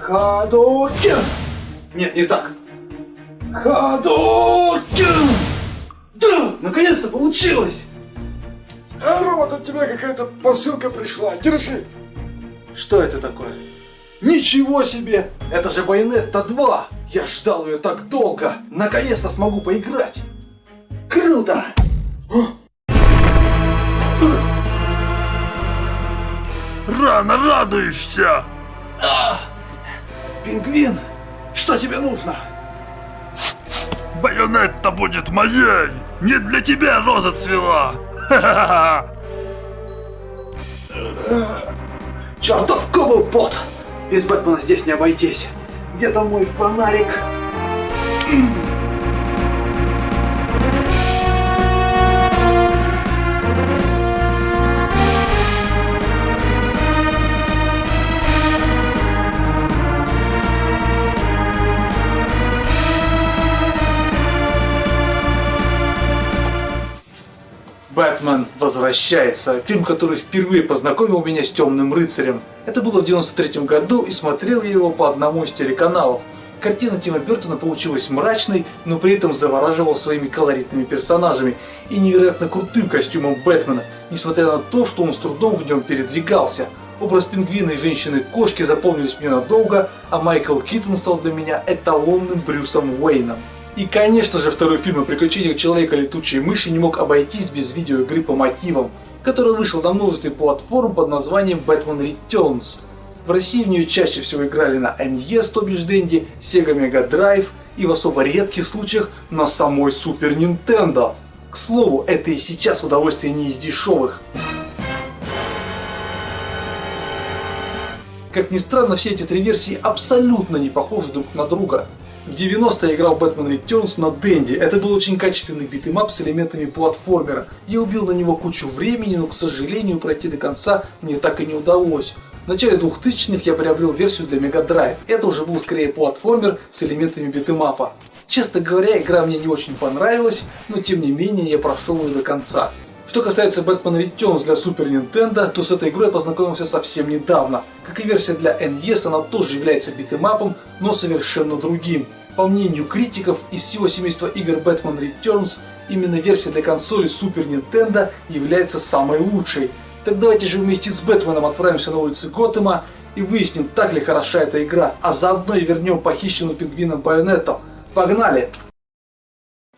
Хадокен! Нет, не так. Хадокен! Да, наконец-то получилось! Робот, от тебя какая-то посылка пришла. Держи. Что это такое? Ничего себе! Это же Bayonetta 2! Я ждал ее так долго! Наконец-то смогу поиграть! Круто! Рано радуешься! Пингвин, что тебе нужно? Байонетта будет моей! Не для тебя роза цвела! Ха-ха-ха! Чертов Коблпот! Без Бэтмена здесь не обойтись. Где-то мой фонарик. «Бэтмен возвращается» – фильм, который впервые познакомил меня с Темным рыцарем. Это было в 1993 году, и смотрел я его по одному из телеканалов. Картина Тима Бёртона получилась мрачной, но при этом завораживала своими колоритными персонажами и невероятно крутым костюмом Бэтмена, несмотря на то, что он с трудом в нем передвигался. Образ пингвина и женщины-кошки запомнились мне надолго, а Майкл Китон стал для меня эталонным Брюсом Уэйном. И, конечно же, второй фильм о приключениях Человека-летучей мыши не мог обойтись без видеоигры по мотивам, который вышел на множестве платформ под названием Batman Returns. В России в нее чаще всего играли на NES, то бишь Dendy, Sega Mega Drive и в особо редких случаях на самой Super Nintendo. К слову, это и сейчас удовольствие не из дешевых. Как ни странно, все эти три версии абсолютно не похожи друг на друга. В 90-е я играл в Batman Returns на Dendy. Это был очень качественный битэмап с элементами платформера. Я убил на него кучу времени, но, к сожалению, пройти до конца мне так и не удалось. В начале 2000-х я приобрел версию для Mega Drive. Это уже был скорее платформер с элементами битэмапа. Честно говоря, игра мне не очень понравилась, но тем не менее я прошел ее до конца. Что касается Batman Returns для Super Nintendo, то с этой игрой я познакомился совсем недавно. Как и версия для NES, она тоже является битэмапом, но совершенно другим. По мнению критиков, из всего семейства игр Batman Returns, именно версия для консоли Super Nintendo является самой лучшей. Так давайте же вместе с Бэтменом отправимся на улицы Готэма и выясним, так ли хороша эта игра, а заодно и вернем похищенную пингвином Байонетту. Погнали!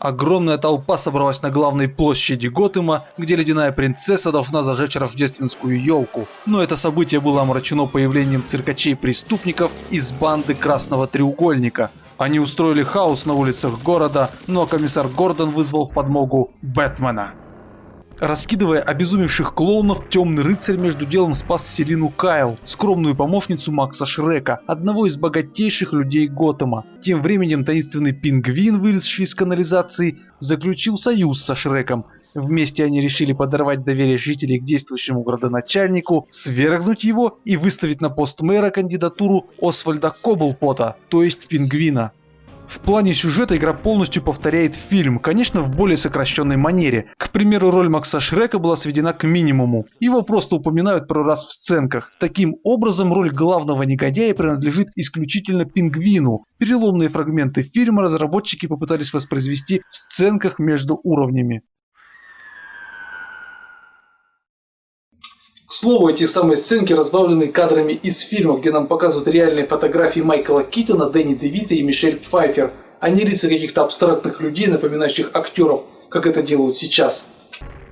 Огромная толпа собралась на главной площади Готэма, где ледяная принцесса должна зажечь рождественскую елку. Но это событие было омрачено появлением циркачей-преступников из банды Красного Треугольника. Они устроили хаос на улицах города, но комиссар Гордон вызвал в подмогу Бэтмена. Раскидывая обезумевших клоунов, Темный рыцарь между делом спас Селину Кайл, скромную помощницу Макса Шрека, одного из богатейших людей Готэма. Тем временем таинственный пингвин, вылезший из канализации, заключил союз со Шреком. Вместе они решили подорвать доверие жителей к действующему градоначальнику, свергнуть его и выставить на пост мэра кандидатуру Освальда Коблпота, то есть пингвина. В плане сюжета игра полностью повторяет фильм, конечно, в более сокращенной манере. К примеру, роль Макса Шрека была сведена к минимуму. Его просто упоминают пару раз в сценках. Таким образом, роль главного негодяя принадлежит исключительно пингвину. Переломные фрагменты фильма разработчики попытались воспроизвести в сценках между уровнями. К слову, эти самые сценки разбавлены кадрами из фильма, где нам показывают реальные фотографии Майкла Китона, Дэнни Девита и Мишель Пфайффер, а не лица каких-то абстрактных людей, напоминающих актеров, как это делают сейчас.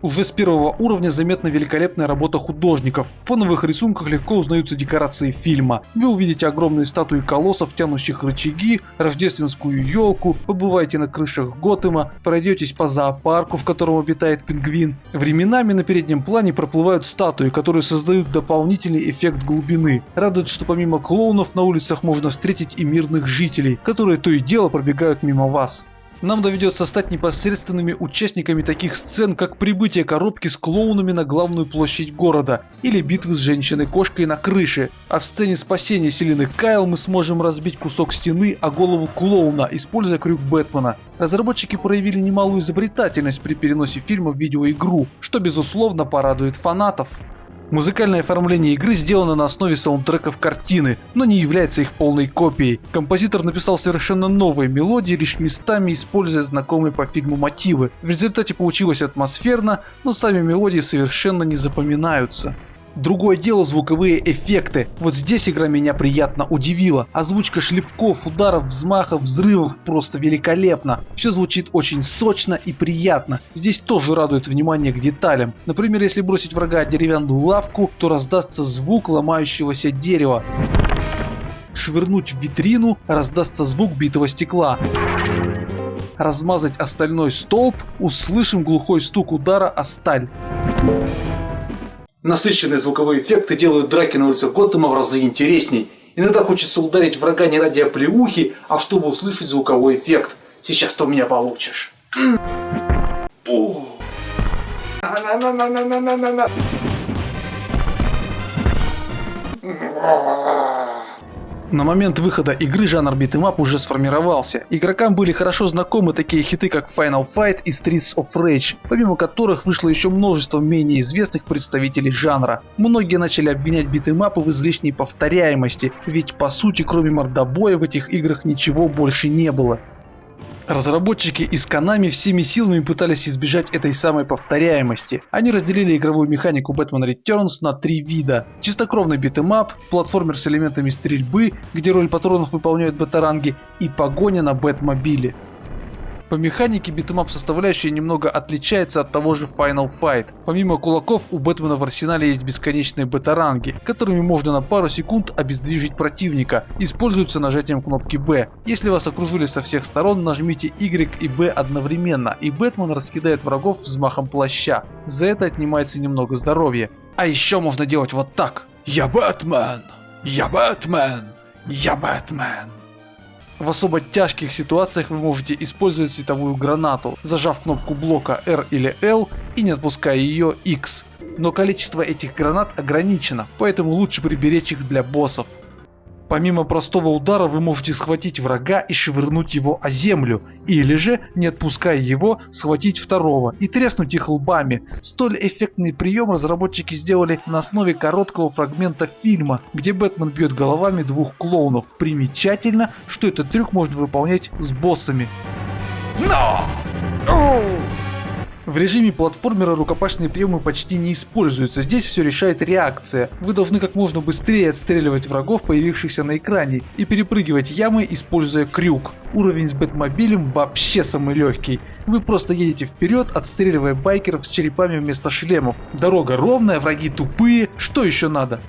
Уже с первого уровня заметна великолепная работа художников. В фоновых рисунках легко узнаются декорации фильма. Вы увидите огромные статуи колоссов, тянущих рычаги, рождественскую елку, побываете на крышах Готэма, пройдетесь по зоопарку, в котором обитает пингвин. Временами на переднем плане проплывают статуи, которые создают дополнительный эффект глубины. Радует, что помимо клоунов на улицах можно встретить и мирных жителей, которые то и дело пробегают мимо вас. Нам доведется стать непосредственными участниками таких сцен, как прибытие коробки с клоунами на главную площадь города или битвы с женщиной-кошкой на крыше. А в сцене спасения Селины Кайл мы сможем разбить кусок стены о голову клоуна, используя крюк Бэтмена. Разработчики проявили немалую изобретательность при переносе фильма в видеоигру, что безусловно порадует фанатов. Музыкальное оформление игры сделано на основе саундтреков картины, но не является их полной копией. Композитор написал совершенно новые мелодии, лишь местами используя знакомые по фильму мотивы. В результате получилось атмосферно, но сами мелодии совершенно не запоминаются. Другое дело звуковые эффекты. Вот здесь игра меня приятно удивила. Озвучка шлепков, ударов, взмахов, взрывов просто великолепна. Все звучит очень сочно и приятно. Здесь тоже радует внимание к деталям. Например, если бросить врага о деревянную лавку, то раздастся звук ломающегося дерева. Швырнуть в витрину, раздастся звук битого стекла. Размазать остальной столб, услышим глухой стук удара о сталь. Насыщенные звуковые эффекты делают драки на улицах Готэма в разы интересней. Иногда хочется ударить врага не ради оплеухи, а чтобы услышать звуковой эффект. Сейчас ты у меня получишь. На момент выхода игры жанр битэмап уже сформировался. Игрокам были хорошо знакомы такие хиты как Final Fight и Streets of Rage, помимо которых вышло еще множество менее известных представителей жанра. Многие начали обвинять битэмапы в излишней повторяемости, ведь по сути кроме мордобоя в этих играх ничего больше не было. Разработчики из Konami всеми силами пытались избежать этой самой повторяемости. Они разделили игровую механику Batman Returns на 3 вида. Чистокровный битэмап, платформер с элементами стрельбы, где роль патронов выполняют батаранги, и погоня на Бэтмобиле. По механике битэмап составляющая немного отличается от того же Final Fight. Помимо кулаков у Бэтмена в арсенале есть бесконечные батаранги, которыми можно на пару секунд обездвижить противника. Используются нажатием кнопки B. Если вас окружили со всех сторон, нажмите Y и B одновременно, и Бэтмен раскидает врагов взмахом плаща. За это отнимается немного здоровья. А еще можно делать вот так. Я Бэтмен! Я Бэтмен! Я Бэтмен! В особо тяжких ситуациях вы можете использовать световую гранату, зажав кнопку блока R или L и не отпуская ее X. Но количество этих гранат ограничено, поэтому лучше приберечь их для боссов. Помимо простого удара вы можете схватить врага и швырнуть его о землю, или же, не отпуская его, схватить второго и треснуть их лбами. Столь эффектный прием разработчики сделали на основе короткого фрагмента фильма, где Бэтмен бьет головами 2 клоунов. Примечательно, что этот трюк можно выполнять с боссами. В режиме платформера рукопашные приемы почти не используются, здесь все решает реакция. Вы должны как можно быстрее отстреливать врагов, появившихся на экране, и перепрыгивать ямы, используя крюк. Уровень с Бэтмобилем вообще самый легкий. Вы просто едете вперед, отстреливая байкеров с черепами вместо шлемов. Дорога ровная, враги тупые, что еще надо?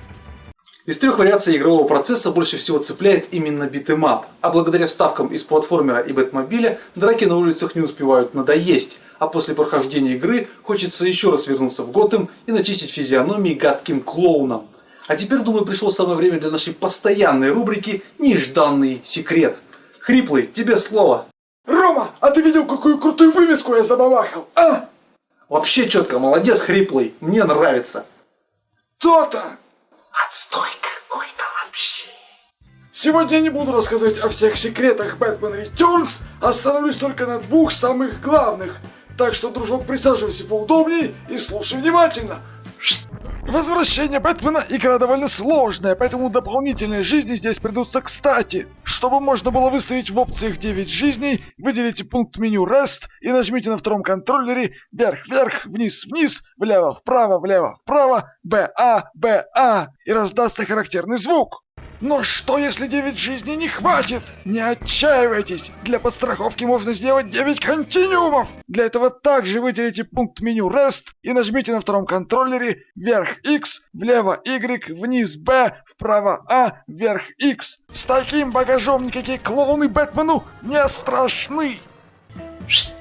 Из 3 вариаций игрового процесса больше всего цепляет именно битэмап, а благодаря вставкам из платформера и Бэтмобиля драки на улицах не успевают надоесть, а после прохождения игры хочется еще раз вернуться в Готэм и начистить физиономии гадким клоунам. А теперь, думаю, пришло самое время для нашей постоянной рубрики «Нежданный секрет». Хриплый, тебе слово. Рома, а ты видел, какую крутую вывеску я забабахал, а? Вообще четко, молодец, Хриплый, мне нравится. То-то! Отстой какой-то вообще. Сегодня я не буду рассказывать о всех секретах Batman Returns, остановлюсь только на 2 самых главных. Так что, дружок, присаживайся поудобнее и слушай внимательно. Возвращение Бэтмена — игра довольно сложная, поэтому дополнительные жизни здесь придутся кстати. Чтобы можно было выставить в опциях 9 жизней, выделите пункт меню Rest и нажмите на втором контроллере вверх-вверх, вниз-вниз, влево-вправо, БА, и раздастся характерный звук. Но что если 9 жизней не хватит? Не отчаивайтесь, для подстраховки можно сделать 9 континуумов. Для этого также выделите пункт меню Rest и нажмите на втором контроллере вверх X, влево Y, вниз B, вправо A, вверх X. С таким багажом никакие клоуны Бэтмену не страшны.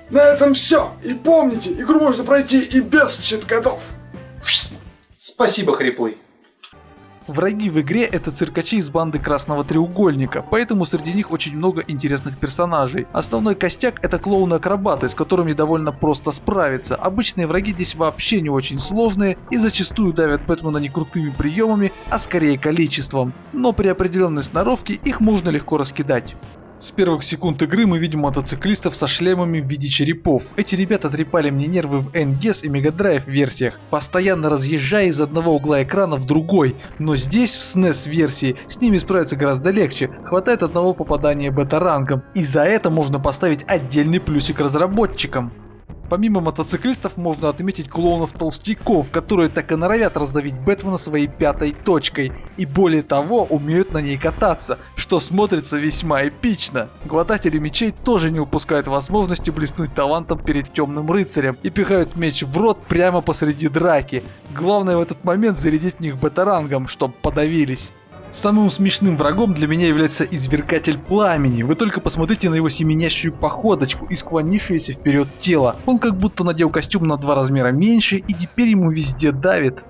На этом все. И помните, игру можно пройти и без чит-кодов. Спасибо, Хриплый. Враги в игре — это циркачи из банды Красного Треугольника, поэтому среди них очень много интересных персонажей. Основной костяк — это клоуны-акробаты, с которыми довольно просто справиться. Обычные враги здесь вообще не очень сложные и зачастую давят Бэтмена не крутыми приемами, а скорее количеством. Но при определенной сноровке их можно легко раскидать. С первых секунд игры мы видим мотоциклистов со шлемами в виде черепов. Эти ребята трепали мне нервы в NGS и Mega Drive версиях, постоянно разъезжая из одного угла экрана в другой. Но здесь, в SNES версии, с ними справиться гораздо легче, хватает одного попадания бета-рангом. И за это можно поставить отдельный плюсик разработчикам. Помимо мотоциклистов можно отметить клоунов-толстяков, которые так и норовят раздавить Бэтмена своей пятой точкой. И более того, умеют на ней кататься, что смотрится весьма эпично. Глотатели мечей тоже не упускают возможности блеснуть талантом перед темным рыцарем и пихают меч в рот прямо посреди драки. Главное в этот момент зарядить в них бета-рангом, чтоб подавились. Самым смешным врагом для меня является извергатель пламени. Вы только посмотрите на его семенящую походочку и склонившееся вперед тело. Он как будто надел костюм на 2 размера меньше и теперь ему везде давит.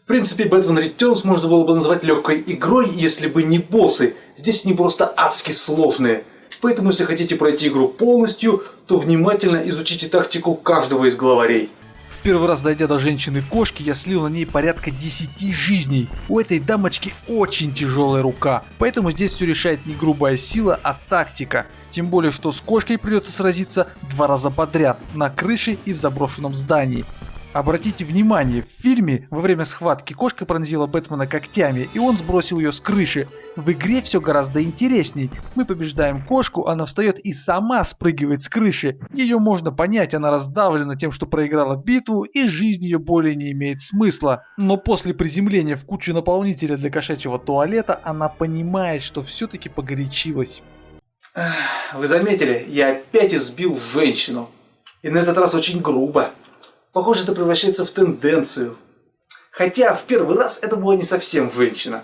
В принципе, Batman Returns можно было бы назвать легкой игрой, если бы не боссы. Здесь они просто адски сложные. Поэтому, если хотите пройти игру полностью, то внимательно изучите тактику каждого из главарей. Первый раз дойдя до женщины-кошки, я слил на ней порядка 10 жизней. У этой дамочки очень тяжелая рука, поэтому здесь все решает не грубая сила, а тактика. Тем более, что с кошкой придется сразиться 2 раза подряд, на крыше и в заброшенном здании. Обратите внимание, в фильме во время схватки кошка пронзила Бэтмена когтями, и он сбросил ее с крыши. В игре все гораздо интересней. Мы побеждаем кошку, она встает и сама спрыгивает с крыши. Ее можно понять, она раздавлена тем, что проиграла битву, и жизнь ее более не имеет смысла. Но после приземления в кучу наполнителя для кошачьего туалета, она понимает, что все-таки погорячилась. Вы заметили, я опять избил женщину. И на этот раз очень грубо. Похоже, это превращается в тенденцию. Хотя в первый раз это была не совсем женщина.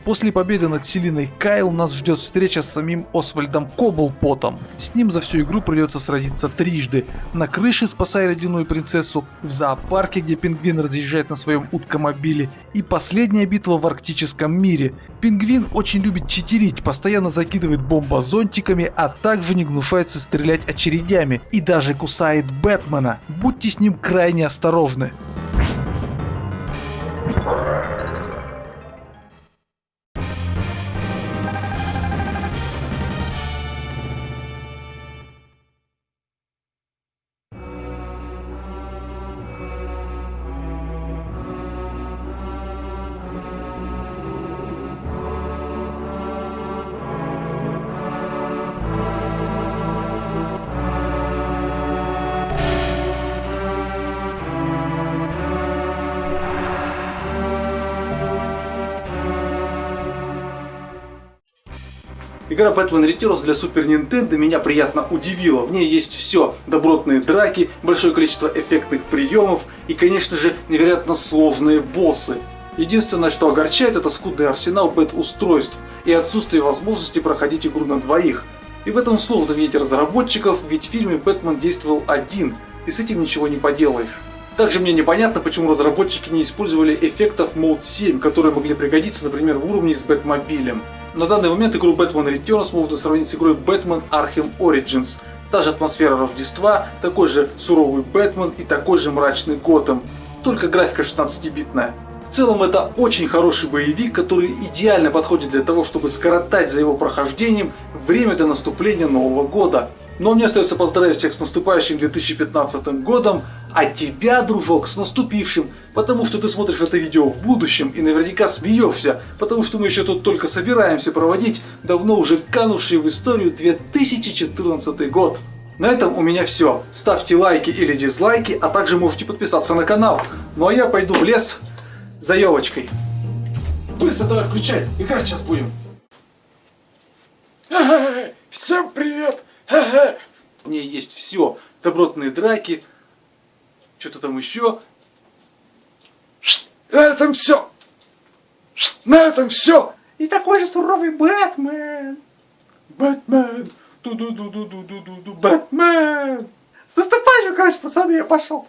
После победы над Селиной Кайл нас ждет встреча с самим Освальдом Коблпотом. С ним за всю игру придется сразиться трижды. На крыше, спасая ледяную принцессу, в зоопарке, где пингвин разъезжает на своем уткомобиле, и последняя битва в арктическом мире. Пингвин очень любит читерить, постоянно закидывает бомбозонтиками, а также не гнушается стрелять очередями и даже кусает Бэтмена. Будьте с ним крайне осторожны. Игра Batman Returns для Super Nintendo меня приятно удивила. В ней есть все: добротные драки, большое количество эффектных приемов и, конечно же, невероятно сложные боссы. Единственное, что огорчает, это скудный арсенал бэт-устройств и отсутствие возможности проходить игру на двоих. И в этом сложно винить разработчиков, ведь в фильме Бэтмен действовал один, и с этим ничего не поделаешь. Также мне непонятно, почему разработчики не использовали эффектов Mode 7, которые могли пригодиться, например, в уровне с Бэтмобилем. На данный момент игру Batman Returns можно сравнить с игрой Batman Arkham Origins. Та же атмосфера Рождества, такой же суровый Бэтмен и такой же мрачный Готэм, только графика 16-битная. В целом это очень хороший боевик, который идеально подходит для того, чтобы скоротать за его прохождением время до наступления Нового года. Но мне остается поздравить всех с наступающим 2015 годом, а тебя, дружок, с наступившим, потому что ты смотришь это видео в будущем и наверняка смеешься, потому что мы еще тут только собираемся проводить давно уже канувший в историю 2014 год. На этом у меня все. Ставьте лайки или дизлайки, а также можете подписаться на канал. Ну а я пойду в лес за елочкой. Быстро давай включай, играть сейчас будем. Всем привет! В ней есть все: добротные драки, что-то там еще. На этом все! На этом все! И такой же суровый Бэтмен! Бэтмен! Ду-ду-ду-ду-ду-ду-ду-ду, Бэтмен! С наступающим, короче, пацаны, я пошел!